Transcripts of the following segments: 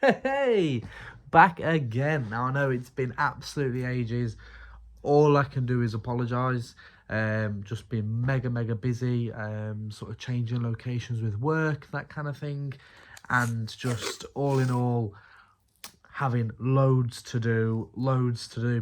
Hey, back again. Now I know it's been absolutely ages. All I can do is apologise. Just been mega busy. Sort of changing locations with work, that kind of thing, and just all in all, having loads to do.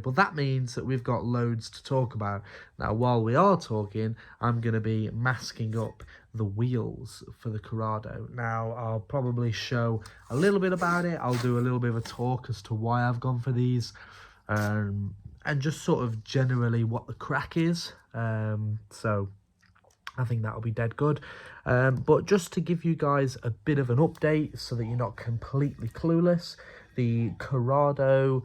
But that means that we've got loads to talk about. Now, while we are talking, I'm going to be masking up the wheels for the Corrado. Now, I'll probably show a little bit about it. I'll do a little bit of a talk as to why I've gone for these, and just sort of generally what the crack is. So I think that'll be dead good. But just to give you guys a bit of an update so that you're not completely clueless, the Corrado,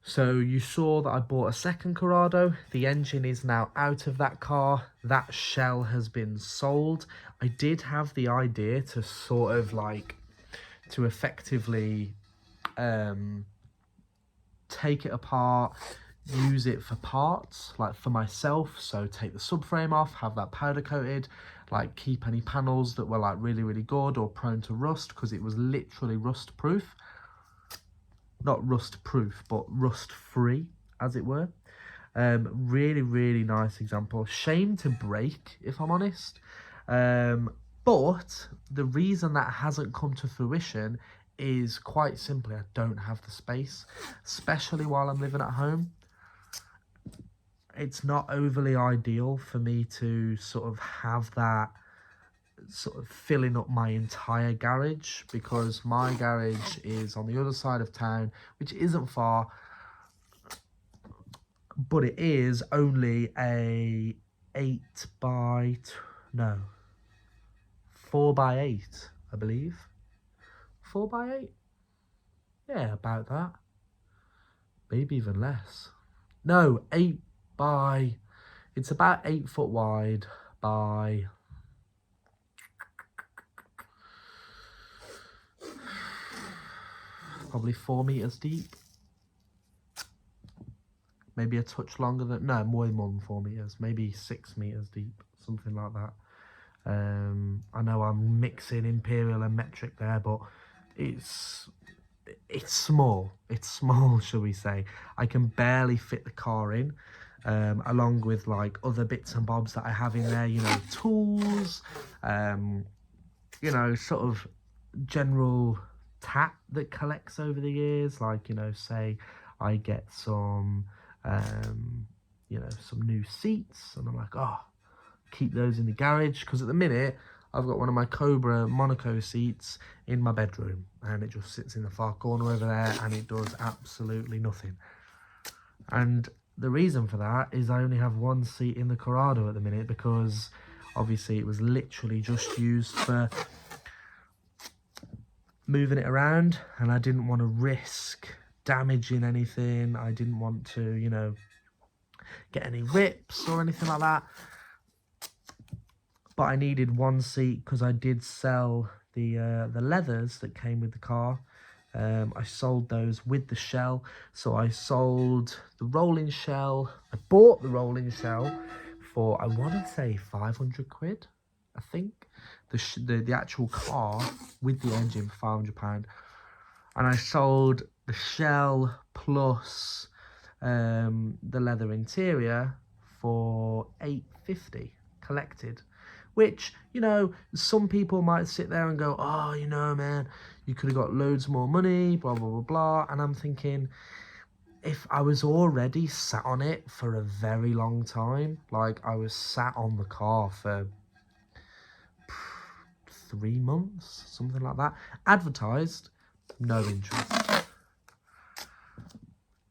so you saw that I bought a second Corrado. The engine is now out of that car. That shell has been sold. I did have the idea to sort of like, to effectively take it apart, use it for parts, like for myself. So take the subframe off, have that powder coated, like keep any panels that were like really good or prone to rust, because it was literally rust proof. Not rust proof, but rust free, as it were. Really nice example. Shame to break, if I'm honest. But the reason that hasn't come to fruition is quite simply I don't have the space, especially while I'm living at home. It's not overly ideal for me to sort of have that sort of filling up my entire garage, because my garage is on the other side of town, which isn't far, but it is only a 4x8, I believe. 4x8? Yeah, about that. Maybe even less. No, it's about 8 foot wide by probably 4 meters deep. Maybe a touch longer than, no, more than 4 meters, maybe 6 meters deep, something like that. I know I'm mixing imperial and metric there, but it's small. It's small, shall we say. I can barely fit the car in, along with like other bits and bobs that I have in there, you know, tools, you know, sort of general tat that collects over the years, like, you know, say I get some you know, some new seats, and I'm like, oh, keep those in the garage, because at the minute I've got one of my Cobra Monaco seats in my bedroom, and it just sits in the far corner over there, and it does absolutely nothing. And the reason for that is I only have one seat in the Corrado at the minute, because obviously it was literally just used for moving it around, and I didn't want to risk damaging anything. I didn't want to, you know, get any rips or anything like that. But I needed one seat because I did sell the leathers that came with the car. I sold those with the shell. So I sold the rolling shell. I bought the rolling shell for, I want to say 500 quid, I think. The actual car with the engine for £500. And I sold the shell plus the leather interior for £850 collected. Which, you know, some people might sit there and go, oh, you know, man, you could have got loads more money, blah, blah, blah, blah. And I'm thinking, if I was already sat on it for a very long time, like I was sat on the car for 3 months, something like that, advertised, no interest.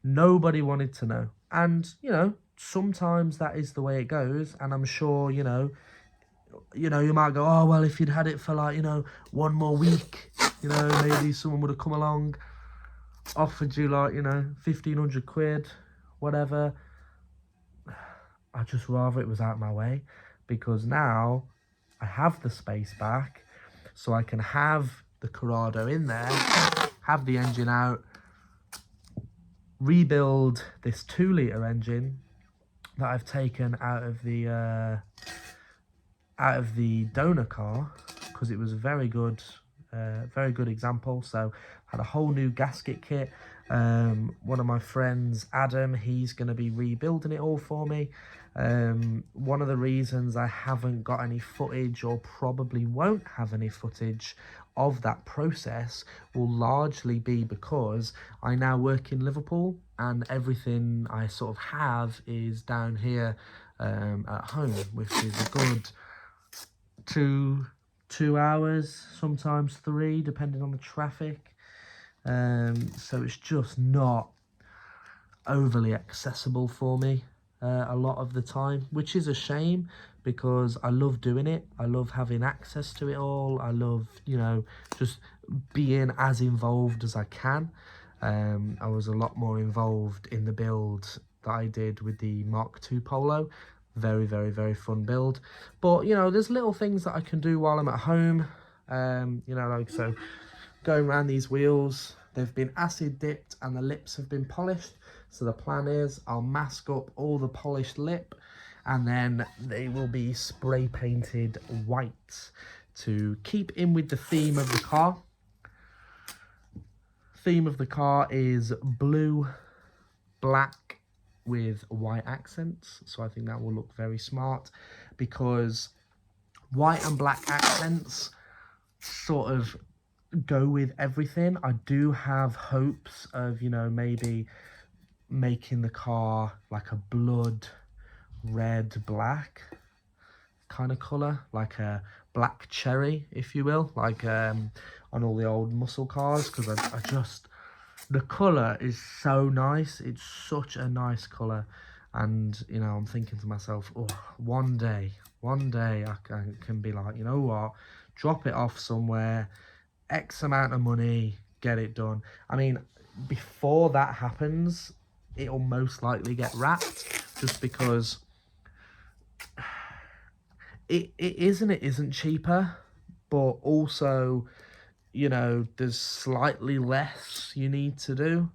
Nobody wanted to know. And, you know, sometimes that is the way it goes. And I'm sure, you know, you might go, oh, well, if you'd had it for like, you know, one more week, you know, maybe someone would have come along, offered you like, you know, 1,500 quid, whatever. I'd just rather it was out of my way, because now I have the space back, so I can have the Corrado in there, have the engine out, rebuild this 2-litre engine that I've taken out of the donor car, because it was a very good very good example. So had a whole new gasket kit. One of my friends, Adam, he's going to be rebuilding it all for me. One of the reasons I haven't got any footage, or probably won't have any footage of that process, will largely be because I now work in Liverpool and everything I sort of have is down here at home, which is a good 2 hours, sometimes 3, depending on the traffic. So it's just not overly accessible for me a lot of the time, which is a shame, because I love doing it. I love having access to it all. I love, you know, just being as involved as I can. I was a lot more involved in the build that I did with the Mark II Polo. Very, very, very fun build. But, you know, there's little things that I can do while I'm at home. You know, like, so going around these wheels, they've been acid dipped and the lips have been polished. So the plan is I'll mask up all the polished lip, and then they will be spray painted white to keep in with the theme of the car. Theme of the car is blue, black with white accents. So I think that will look very smart, because white and black accents sort of go with everything. I do have hopes of, you know, maybe making the car like a blood red black kind of color, like a black cherry, if you will, like on all the old muscle cars, because I just, the color is so nice. It's such a nice color, and you know, I'm thinking to myself, oh, one day I can be like, you know what, drop it off somewhere, X amount of money, get it done. I mean, before that happens, it'll most likely get wrapped, just because it isn't cheaper, but also, you know, there's slightly less you need to do.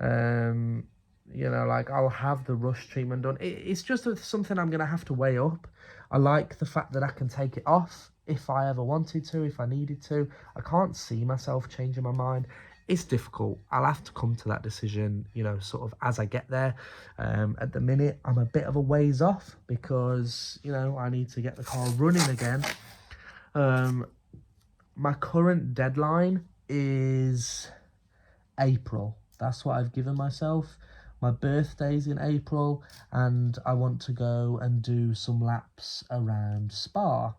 You know, like, I'll have the rush treatment done. It's just something I'm gonna have to weigh up. I like the fact that I can take it off if I ever wanted to, if I needed to. I can't see myself changing my mind. It's difficult. I'll have to come to that decision, you know, sort of as I get there. At the minute, I'm a bit of a ways off, because, you know, I need to get the car running again. My current deadline is April. That's what I've given myself. My birthday's in April, and I want to go and do some laps around Spa.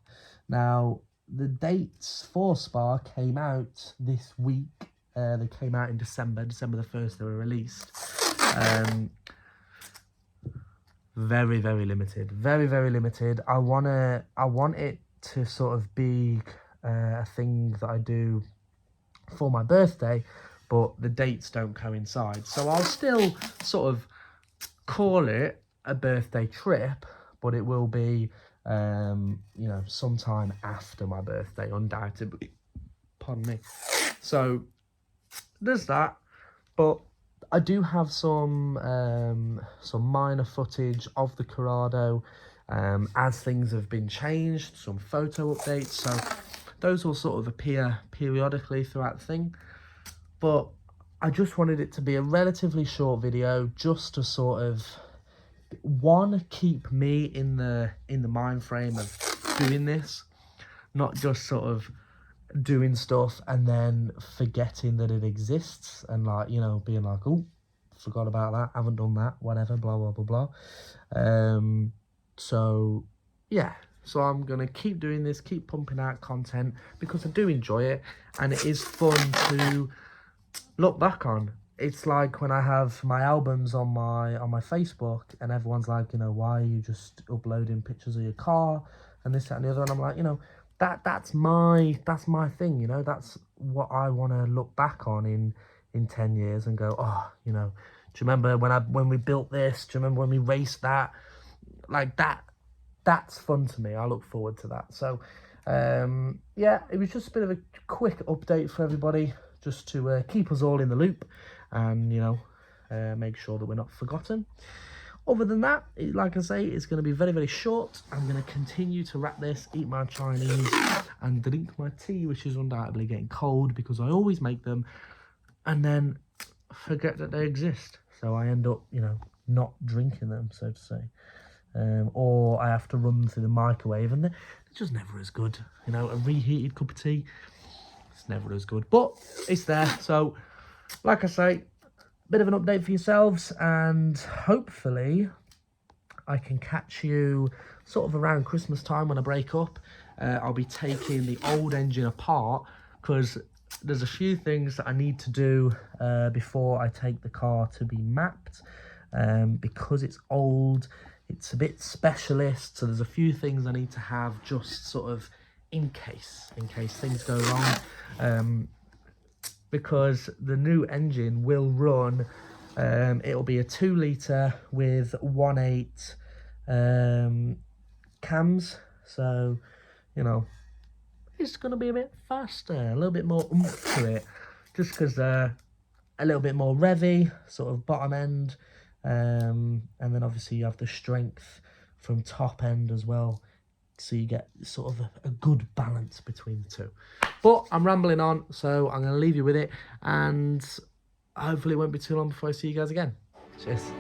Now, the dates for Spa came out this week. They came out in December the 1st, they were released. Very, very limited. Very, very limited. I want it to sort of be a thing that I do for my birthday, but the dates don't coincide. So I'll still sort of call it a birthday trip, but it will be, you know, sometime after my birthday, undoubtedly. Pardon me. So there's that, but I do have some minor footage of the Corrado as things have been changed, some photo updates. So those will sort of appear periodically throughout the thing. But I just wanted it to be a relatively short video, just to sort of, one, keep me in the mind frame of doing this, not just sort of doing stuff and then forgetting that it exists, and, like, you know, being like, oh, forgot about that, haven't done that, whatever, blah blah blah blah. So yeah, so I'm gonna keep doing this, keep pumping out content, because I do enjoy it, and it is fun to look back on. It's like when I have my albums on my Facebook, and everyone's like, you know, why are you just uploading pictures of your car and this, that, and the other, and I'm like, you know, that's my thing, you know, that's what I want to look back on in 10 years and go, oh, you know, do you remember when we built this? Do you remember when we raced that? Like, that's fun to me. I look forward to that. So yeah, it was just a bit of a quick update for everybody, just to keep us all in the loop, and, you know, make sure that we're not forgotten. Other than that, like I say, it's going to be very, very short. I'm going to continue to wrap this, eat my Chinese, and drink my tea, which is undoubtedly getting cold because I always make them and then forget that they exist. So I end up, you know, not drinking them, so to say. Or I have to run them through the microwave, and they're just never as good. You know, a reheated cup of tea, it's never as good. But it's there. So, like I say, bit of an update for yourselves, and hopefully I can catch you sort of around Christmas time when I break up. I'll be taking the old engine apart because there's a few things that I need to do before I take the car to be mapped. Because it's old, it's a bit specialist, so there's a few things I need to have just sort of in case things go wrong. Because the new engine will run, it'll be a 2 litre with 1.8 cams, so you know it's going to be a bit faster, a little bit more oomph to it, just because a little bit more revvy, sort of bottom end, and then obviously you have the strength from top end as well, so you get sort of a good balance between the two. But I'm rambling on, so I'm going to leave you with it, and hopefully it won't be too long before I see you guys again. Cheers.